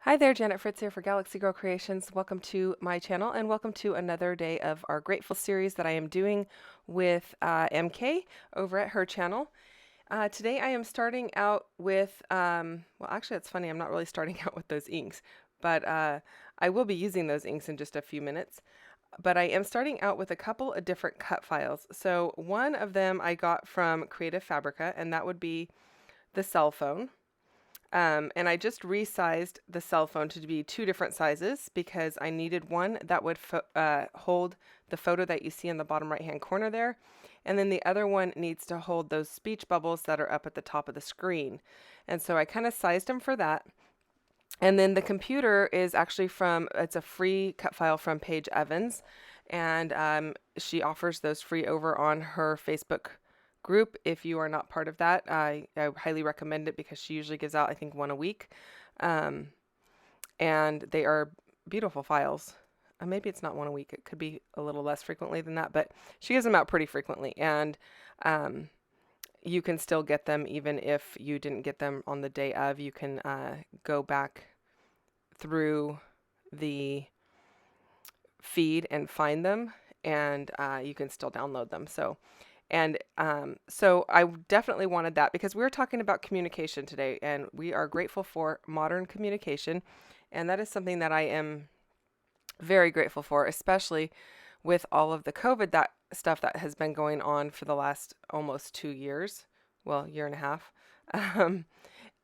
Hi there, Janet Fritz here for Galaxy Girl Creations. Welcome to my channel and welcome to another day of our Grateful series that I am doing with MK over at her channel. Today I am starting out with, well, actually, it's funny, I'm not really starting out with those inks, but I will be using those inks in just a few minutes. But I am starting out with a couple of different cut files. So one of them I got from Creative Fabrica, and that would be the cell phone. And I just resized the cell phone to be two different sizes because I needed one that would hold the photo that you see in the bottom right hand corner there. And then the other one needs to hold those speech bubbles that are up at the top of the screen. And so I kind of sized them for that. And then the computer is actually it's a free cut file from Paige Evans. And she offers those free over on her Facebook group. If you are not part of that, I highly recommend it because she usually gives out, I think, one a week. And they are beautiful files. Maybe it's not one a week. It could be a little less frequently than that, but she gives them out pretty frequently. And you can still get them even if you didn't get them on the day of. You can go back through the feed and find them, and you can still download them. So I definitely wanted that because we were talking about communication today, and we are grateful for modern communication, and that is something that I am very grateful for, especially with all of the COVID stuff that has been going on for the last almost 2 years, well, year and a half.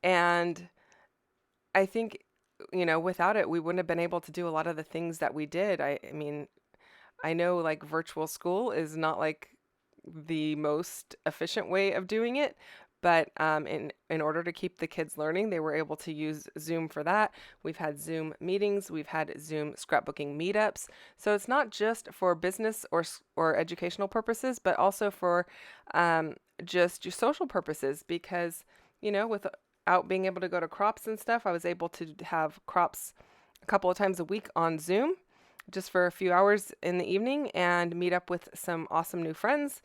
And I think, without it, we wouldn't have been able to do a lot of the things that we did. I mean, I know like virtual school is not like the most efficient way of doing it, but in order to keep the kids learning, they were able to use Zoom for that. We've had Zoom meetings, we've had Zoom scrapbooking meetups. So it's not just for business or educational purposes, but also for just your social purposes. Because without being able to go to crops and stuff, I was able to have crops a couple of times a week on Zoom just for a few hours in the evening and meet up with some awesome new friends.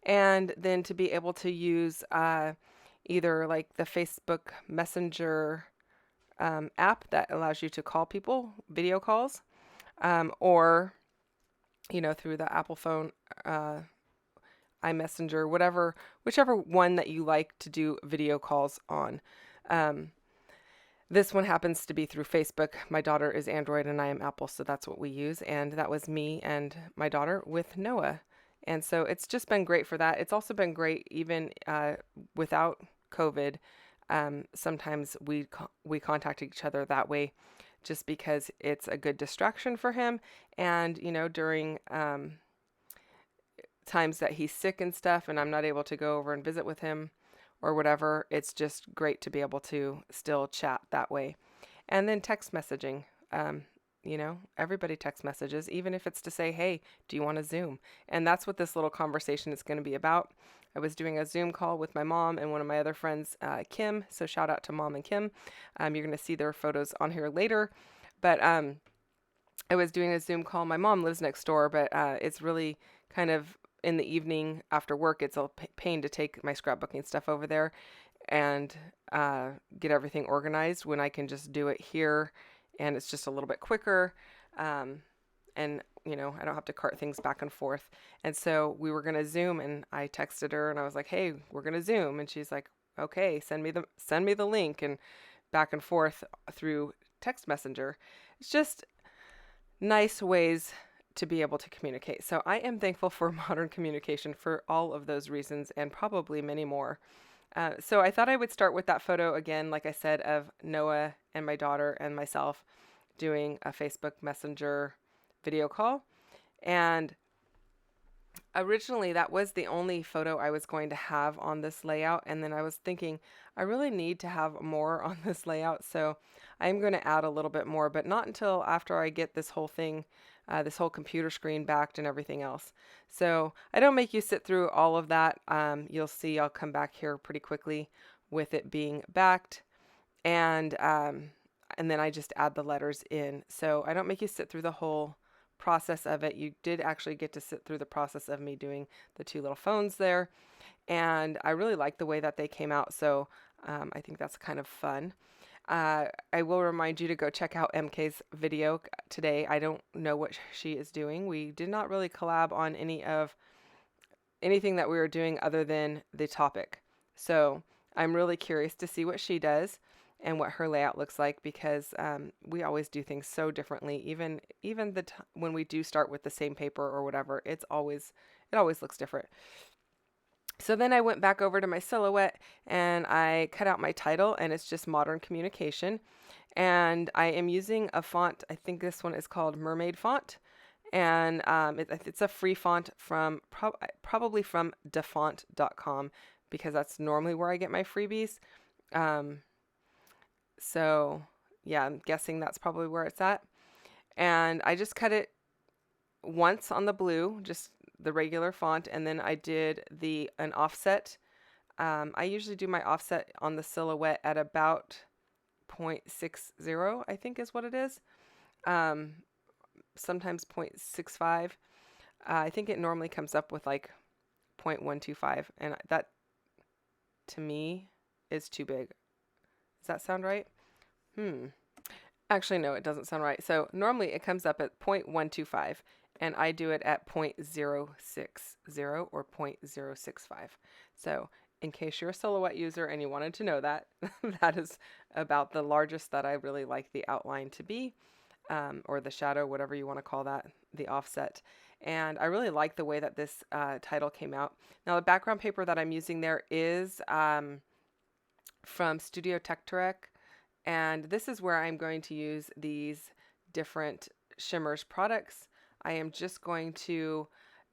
And then to be able to use either like the Facebook Messenger app that allows you to call people, video calls, or, through the Apple phone, iMessenger, whichever one that you like to do video calls on. This one happens to be through Facebook. My daughter is Android and I am Apple, so that's what we use. And that was me and my daughter with Noah. And so it's just been great for that. It's also been great even without COVID. Sometimes we contact each other that way just because it's a good distraction for him. And, during times that he's sick and stuff and I'm not able to go over and visit with him, or whatever, it's just great to be able to still chat that way. And then text messaging. Everybody text messages, even if it's to say, hey, do you want to Zoom? And that's what this little conversation is going to be about. I was doing a Zoom call with my mom and one of my other friends, Kim. So shout out to Mom and Kim. You're going to see their photos on here later. But I was doing a Zoom call. My mom lives next door, but it's really kind of in the evening after work. It's a pain to take my scrapbooking stuff over there and get everything organized when I can just do it here, and it's just a little bit quicker. And I don't have to cart things back and forth. And so we were gonna Zoom, and I texted her and I was like, hey, we're gonna Zoom, and she's like, okay, send me the link, and back and forth through text messenger. It's just nice ways to be able to communicate. So I am thankful for modern communication for all of those reasons and probably many more. So I thought I would start with that photo again, like I said, of Noah and my daughter and myself doing a Facebook Messenger video call. And originally that was the only photo I was going to have on this layout. And then I was thinking, I really need to have more on this layout. So I'm going to add a little bit more, but not until after I get this whole thing, this whole computer screen backed and everything else. So I don't make you sit through all of that. You'll see I'll come back here pretty quickly with it being backed. And then I just add the letters in. So I don't make you sit through the whole process of it. You did actually get to sit through the process of me doing the two little phones there. And I really like the way that they came out. So I think that's kind of fun. I will remind you to go check out MK's video today. I don't know what she is doing. We did not really collab on anything that we were doing other than the topic. So I'm really curious to see what she does and what her layout looks like, because we always do things so differently. Even when we do start with the same paper or whatever, it always looks different. So then I went back over to my silhouette and I cut out my title, and it's just Modern Communication. And I am using a font. I think this one is called Mermaid Font. And it's a free font from probably from dafont.com, because that's normally where I get my freebies. So yeah, I'm guessing that's probably where it's at. And I just cut it once on the blue, just the regular font, and then I did an offset. I usually do my offset on the silhouette at about 0.60, I think is what it is. Sometimes 0.65. I think it normally comes up with like 0.125, and that to me is too big. Does that sound right? Actually, no, it doesn't sound right. So normally it comes up at 0.125, and I do it at 0.060 or 0.065. So in case you're a silhouette user and you wanted to know that, that is about the largest that I really like the outline to be, or the shadow, whatever you want to call that, the offset. And I really like the way that this title came out. Now the background paper that I'm using there is from Studio Tekturek, and this is where I'm going to use these different shimmers products. I am just going to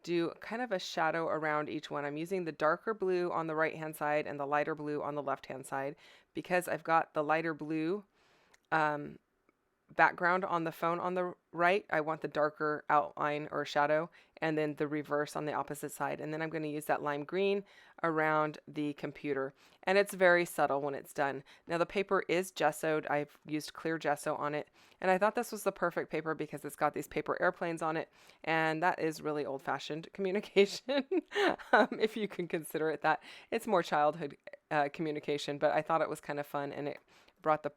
do kind of a shadow around each one. I'm using the darker blue on the right hand side and the lighter blue on the left hand side, because I've got the lighter blue background on the phone on the right. I want the darker outline or shadow, and then the reverse on the opposite side. And then I'm going to use that lime green around the computer. And it's very subtle when it's done. Now the paper is gessoed. I've used clear gesso on it. And I thought this was the perfect paper because it's got these paper airplanes on it. And that is really old-fashioned communication, if you can consider it that. It's more childhood communication, but I thought it was kind of fun, and it brought the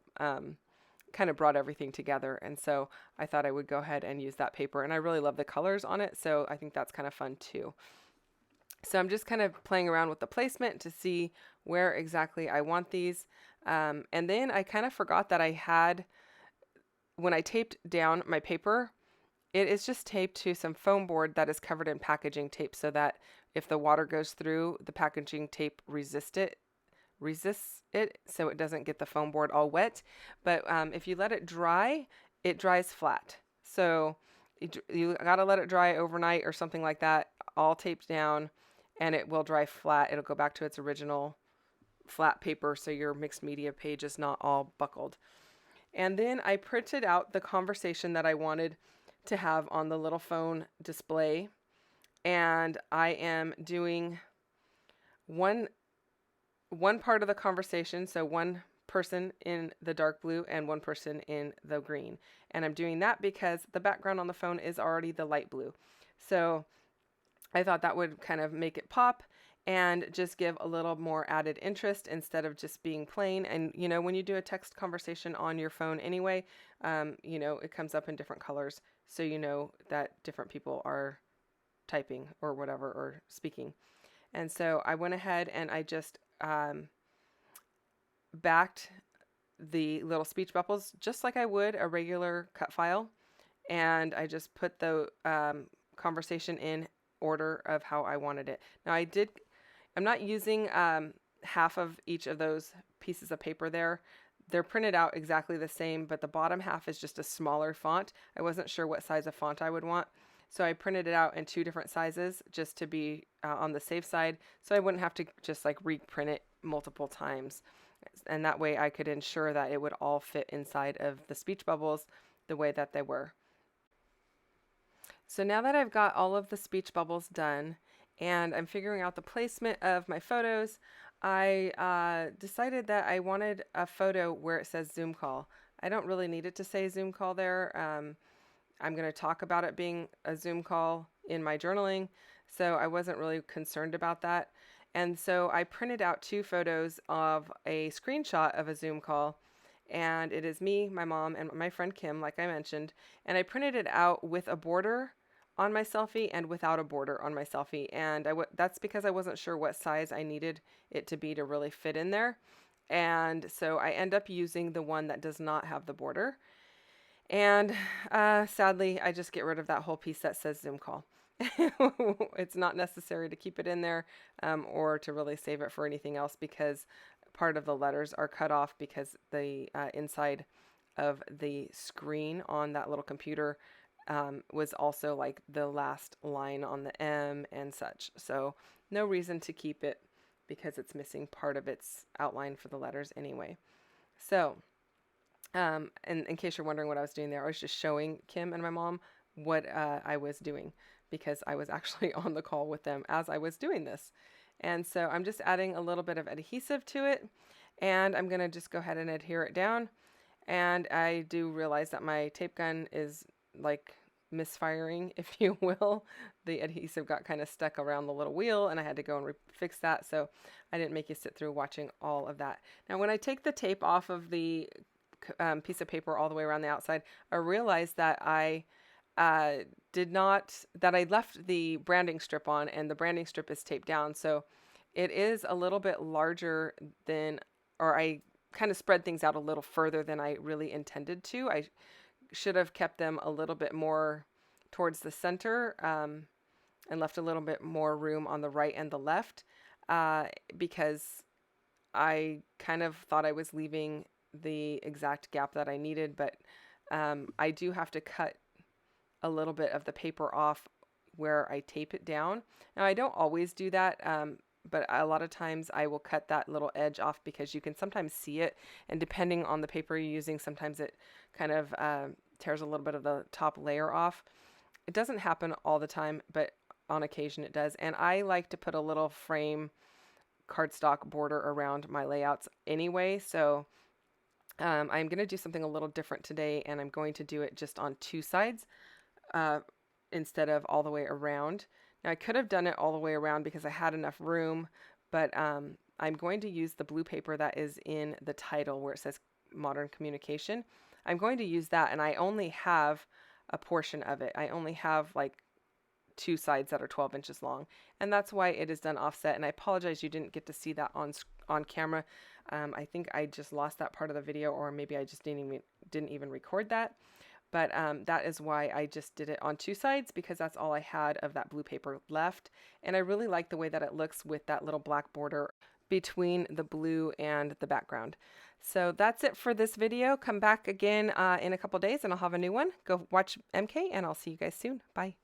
kind of brought everything together. And so I thought I would go ahead and use that paper, and I really love the colors on it, so I think that's kind of fun too. So I'm just kind of playing around with the placement to see where exactly I want these. And then I kind of forgot that I had, when I taped down my paper, it is just taped to some foam board that is covered in packaging tape, so that if the water goes through, the packaging tape resists it so it doesn't get the foam board all wet. But if you let it dry, it dries flat. So you gotta let it dry overnight or something like that, all taped down, and it will dry flat. It'll go back to its original flat paper, so your mixed media page is not all buckled. And then I printed out the conversation that I wanted to have on the little phone display, and I am doing one part of the conversation, so one person in the dark blue and one person in the green. And I'm doing that because the background on the phone is already the light blue. So I thought that would kind of make it pop and just give a little more added interest instead of just being plain. And, you know, when you do a text conversation on your phone anyway, you know, it comes up in different colors. So you know that different people are typing or whatever, or speaking. And so I went ahead and I just backed the little speech bubbles just like I would a regular cut file. And I just put the conversation in order of how I wanted it. Now I'm not using half of each of those pieces of paper there. They're printed out exactly the same, but the bottom half is just a smaller font. I wasn't sure what size of font I would want, so I printed it out in 2 different sizes just to be on the safe side, so I wouldn't have to just like reprint it multiple times. And that way I could ensure that it would all fit inside of the speech bubbles the way that they were. So now that I've got all of the speech bubbles done and I'm figuring out the placement of my photos, I decided that I wanted a photo where it says Zoom call. I don't really need it to say Zoom call there. I'm going to talk about it being a Zoom call in my journaling, so I wasn't really concerned about that. And so I printed out 2 photos of a screenshot of a Zoom call, and it is me, my mom, and my friend Kim, like I mentioned, and I printed it out with a border on my selfie and without a border on my selfie, and that's because I wasn't sure what size I needed it to be to really fit in there, and so I end up using the one that does not have the border, and sadly, I just get rid of that whole piece that says Zoom call. It's not necessary to keep it in there or to really save it for anything else, because part of the letters are cut off because the inside of the screen on that little computer was also like the last line on the M and such. So no reason to keep it because it's missing part of its outline for the letters anyway. So and in case you're wondering what I was doing there, I was just showing Kim and my mom what I was doing, because I was actually on the call with them as I was doing this. And so I'm just adding a little bit of adhesive to it, and I'm going to just go ahead and adhere it down. And I do realize that my tape gun is like misfiring, if you will. The adhesive got kind of stuck around the little wheel, and I had to go and fix that. So I didn't make you sit through watching all of that. Now, when I take the tape off of the piece of paper all the way around the outside, I realized that I left the branding strip on, and the branding strip is taped down. So it is a little bit larger than, or I kind of spread things out a little further than I really intended to. I should have kept them a little bit more towards the center and left a little bit more room on the right and the left because I kind of thought I was leaving the exact gap that I needed, but I do have to cut a little bit of the paper off where I tape it down. Now, I don't always do that, but a lot of times I will cut that little edge off because you can sometimes see it, and depending on the paper you're using, sometimes it kind of tears a little bit of the top layer off. It doesn't happen all the time, but on occasion it does, and I like to put a little frame cardstock border around my layouts anyway, so I'm going to do something a little different today, and I'm going to do it just on two sides instead of all the way around. Now, I could have done it all the way around because I had enough room, but I'm going to use the blue paper that is in the title where it says Modern Communication. I'm going to use that, and I only have a portion of it. I only have like two sides that are 12 inches long, and that's why it is done offset. And I apologize you didn't get to see that on camera. I think I just lost that part of the video, or maybe I just didn't even record that. But that is why I just did it on two sides, because that's all I had of that blue paper left. And I really like the way that it looks with that little black border between the blue and the background. So that's it for this video. Come back again in a couple days and I'll have a new one. Go watch MK, and I'll see you guys soon. Bye.